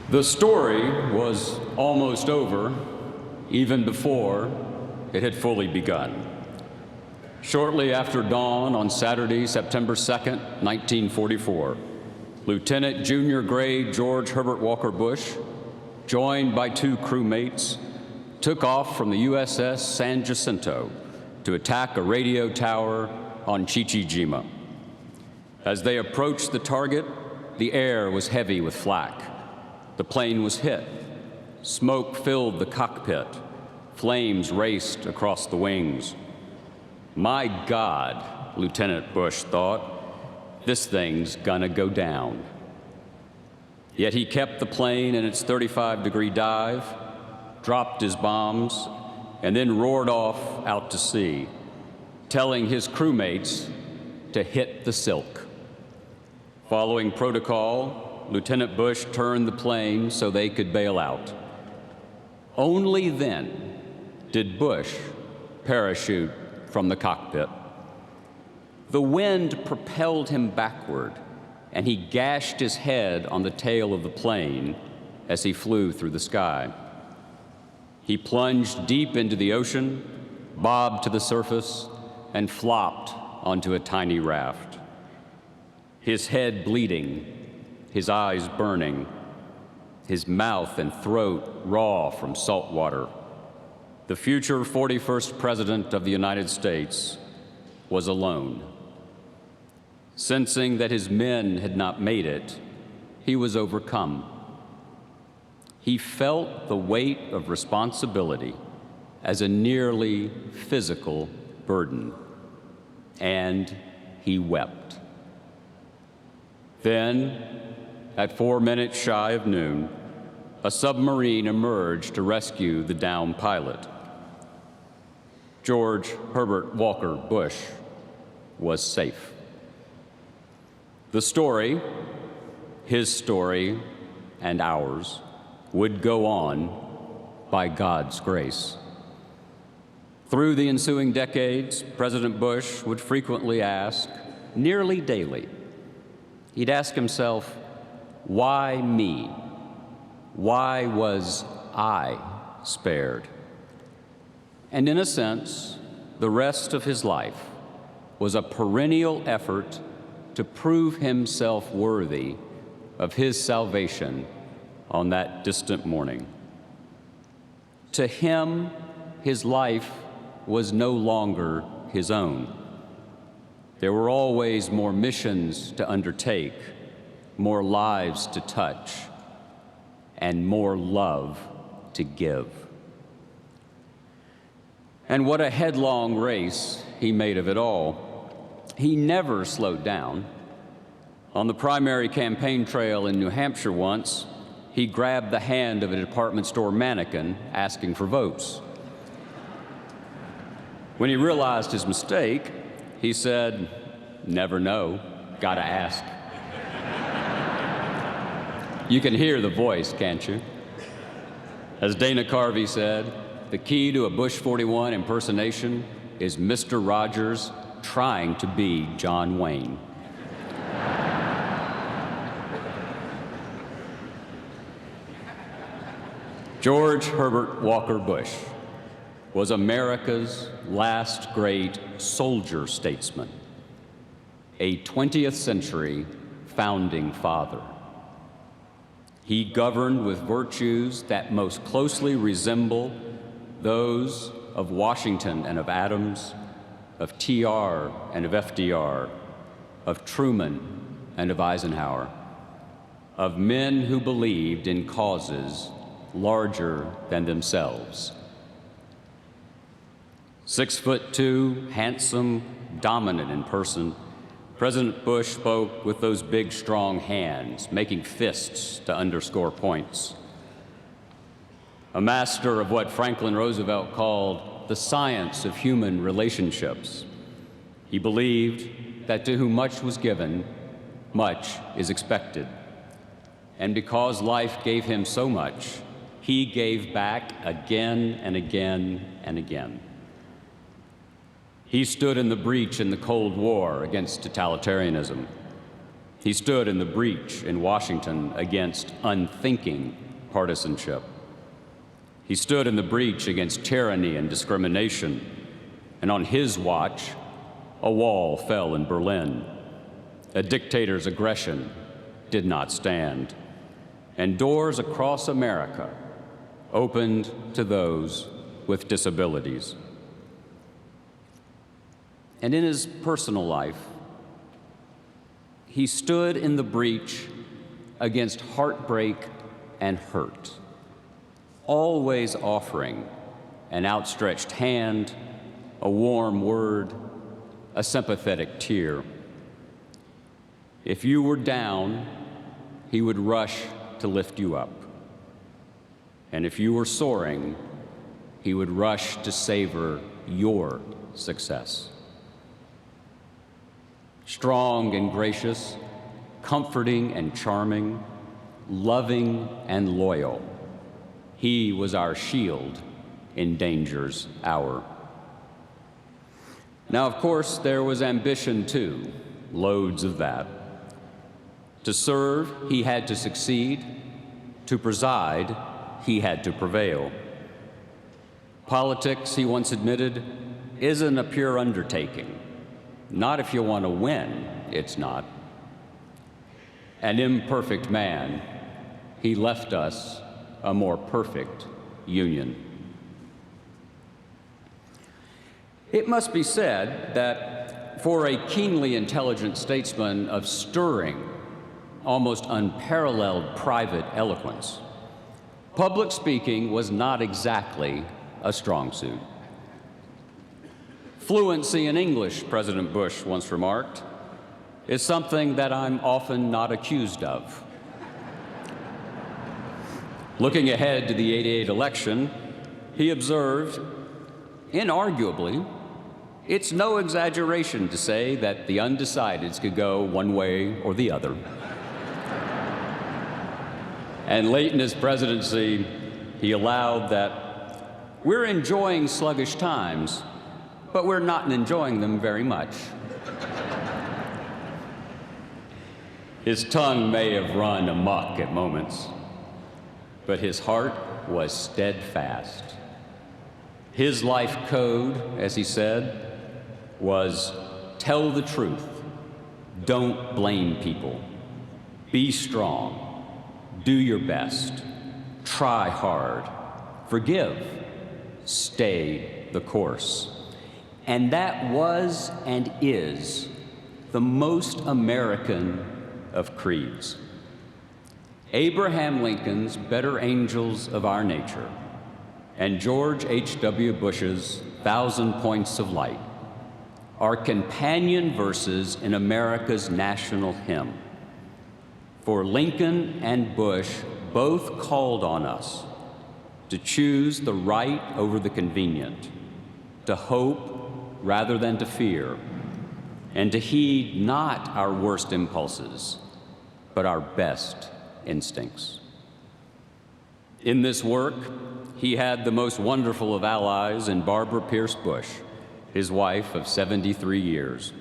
The story was almost over even before it had fully begun. Shortly after dawn on Saturday, September 2nd, 1944, Lieutenant Junior Grade George Herbert Walker Bush, joined by two crewmates, took off from the USS San Jacinto to attack a radio tower on Chichijima. As they approached the target, the air was heavy with flak. The plane was hit. Smoke filled the cockpit. Flames raced across the wings. My God, Lieutenant Bush thought, this thing's gonna go down. Yet he kept the plane in its 35-degree dive, dropped his bombs, and then roared off out to sea, telling his crewmates to hit the silk. Following protocol, Lieutenant Bush turned the plane so they could bail out. Only then did Bush parachute from the cockpit. The wind propelled him backward, and he gashed his head on the tail of the plane as he flew through the sky. He plunged deep into the ocean, bobbed to the surface, and flopped onto a tiny raft. His head bleeding, his eyes burning, his mouth and throat raw from salt water. The future 41st President of the United States was alone. Sensing that his men had not made it, he was overcome. He felt the weight of responsibility as a nearly physical burden, and he wept. Then, at 4 minutes shy of noon, a submarine emerged to rescue the downed pilot. George Herbert Walker Bush was safe. The story, his story and ours, would go on by God's grace. Through the ensuing decades, President Bush would frequently ask, nearly daily, he'd ask himself, why me? Why was I spared? And in a sense, the rest of his life was a perennial effort to prove himself worthy of his salvation on that distant morning. To him, his life was no longer his own. There were always more missions to undertake, more lives to touch, and more love to give. And what a headlong race he made of it all. He never slowed down. On the primary campaign trail in New Hampshire once, he grabbed the hand of a department store mannequin asking for votes. When he realized his mistake, he said, "Never know, gotta ask." You can hear the voice, can't you? As Dana Carvey said, the key to a Bush 41 impersonation is Mr. Rogers trying to be John Wayne. George Herbert Walker Bush was America's last great soldier statesman, a 20th century founding father. He governed with virtues that most closely resemble those of Washington and of Adams, of TR and of FDR, of Truman and of Eisenhower, of men who believed in causes larger than themselves. 6'2", handsome, dominant in person, President Bush spoke with those big, strong hands, making fists to underscore points. A master of what Franklin Roosevelt called the science of human relationships. He believed that to whom much was given, much is expected. And because life gave him so much, he gave back again and again and again. He stood in the breach in the Cold War against totalitarianism. He stood in the breach in Washington against unthinking partisanship. He stood in the breach against tyranny and discrimination, and on his watch, a wall fell in Berlin. A dictator's aggression did not stand, and doors across America opened to those with disabilities. And in his personal life, he stood in the breach against heartbreak and hurt, always offering an outstretched hand, a warm word, a sympathetic tear. If you were down, he would rush to lift you up. And if you were soaring, he would rush to savor your success. Strong and gracious, comforting and charming, loving and loyal, he was our shield in danger's hour. Now, of course, there was ambition too, loads of that. To serve, he had to succeed. To preside, he had to prevail. Politics, he once admitted, isn't a pure undertaking. Not if you want to win, it's not. An imperfect man, he left us a more perfect union. It must be said that for a keenly intelligent statesman of stirring, almost unparalleled private eloquence, public speaking was not exactly a strong suit. Fluency in English, President Bush once remarked, is something that I'm often not accused of. Looking ahead to the '88 election, he observed, inarguably, it's no exaggeration to say that the undecideds could go one way or the other. And late in his presidency, he allowed that we're enjoying sluggish times, but we're not enjoying them very much. His tongue may have run amok at moments, but his heart was steadfast. His life code, as he said, was tell the truth, don't blame people, be strong, do your best, try hard, forgive, stay the course. And that was and is the most American of creeds. Abraham Lincoln's better angels of our nature and George H.W. Bush's 1,000 points of light are companion verses in America's national hymn. For Lincoln and Bush both called on us to choose the right over the convenient, to hope rather than to fear, and to heed not our worst impulses, but our best instincts. In this work, he had the most wonderful of allies in Barbara Pierce Bush, his wife of 73 years.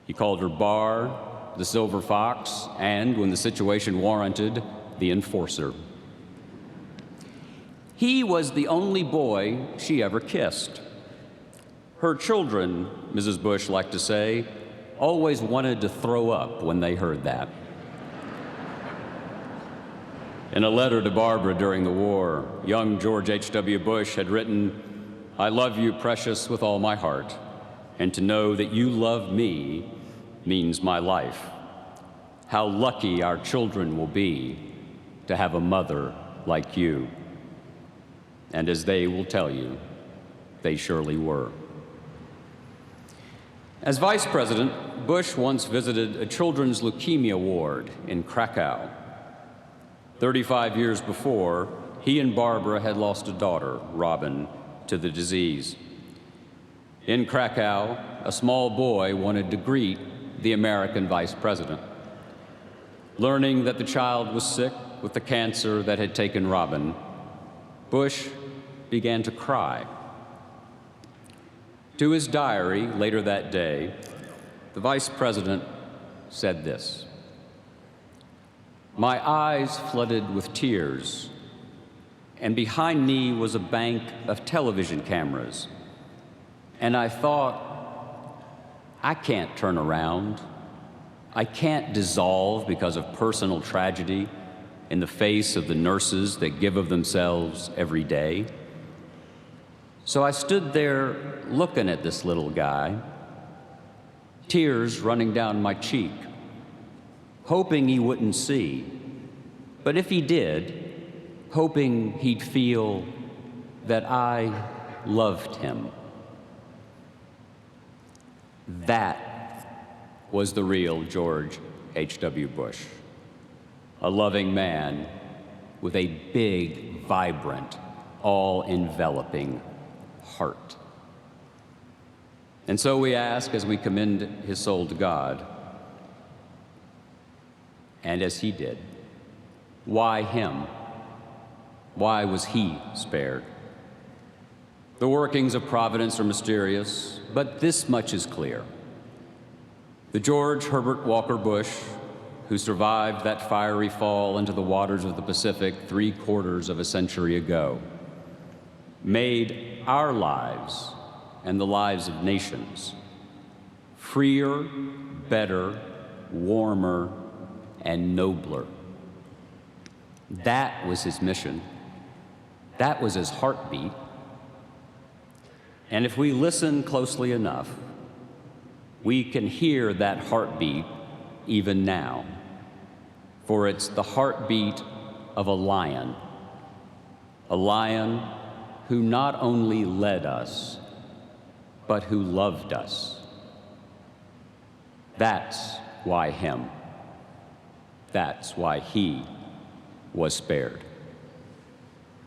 He called her Bar, the Silver Fox, and, when the situation warranted, the Enforcer. He was the only boy she ever kissed. Her children, Mrs. Bush liked to say, always wanted to throw up when they heard that. In a letter to Barbara during the war, young George H.W. Bush had written, "I love you, precious, with all my heart, and to know that you love me means my life. How lucky our children will be to have a mother like you." And as they will tell you, they surely were. As vice president, Bush once visited a children's leukemia ward in Krakow. 35 years before, he and Barbara had lost a daughter, Robin, to the disease. In Krakow, a small boy wanted to greet the American vice president. Learning that the child was sick with the cancer that had taken Robin, Bush began to cry. To his diary later that day, the vice president said this: "My eyes flooded with tears, and behind me was a bank of television cameras. And I thought, I can't turn around. I can't dissolve because of personal tragedy in the face of the nurses that give of themselves every day. So I stood there looking at this little guy, tears running down my cheek, hoping he wouldn't see, but if he did, hoping he'd feel that I loved him." That was the real George H.W. Bush, a loving man with a big, vibrant, all-enveloping heart. And so we ask, as we commend his soul to God, and as he did, why him? Why was he spared? The workings of providence are mysterious, but this much is clear. The George Herbert Walker Bush, who survived that fiery fall into the waters of the Pacific 3/4 of a century ago, made our lives and the lives of nations freer, better, warmer, and nobler. That was his mission. That was his heartbeat. And if we listen closely enough, we can hear that heartbeat even now. For it's the heartbeat of a lion who not only led us, but who loved us. That's why him. That's why he was spared.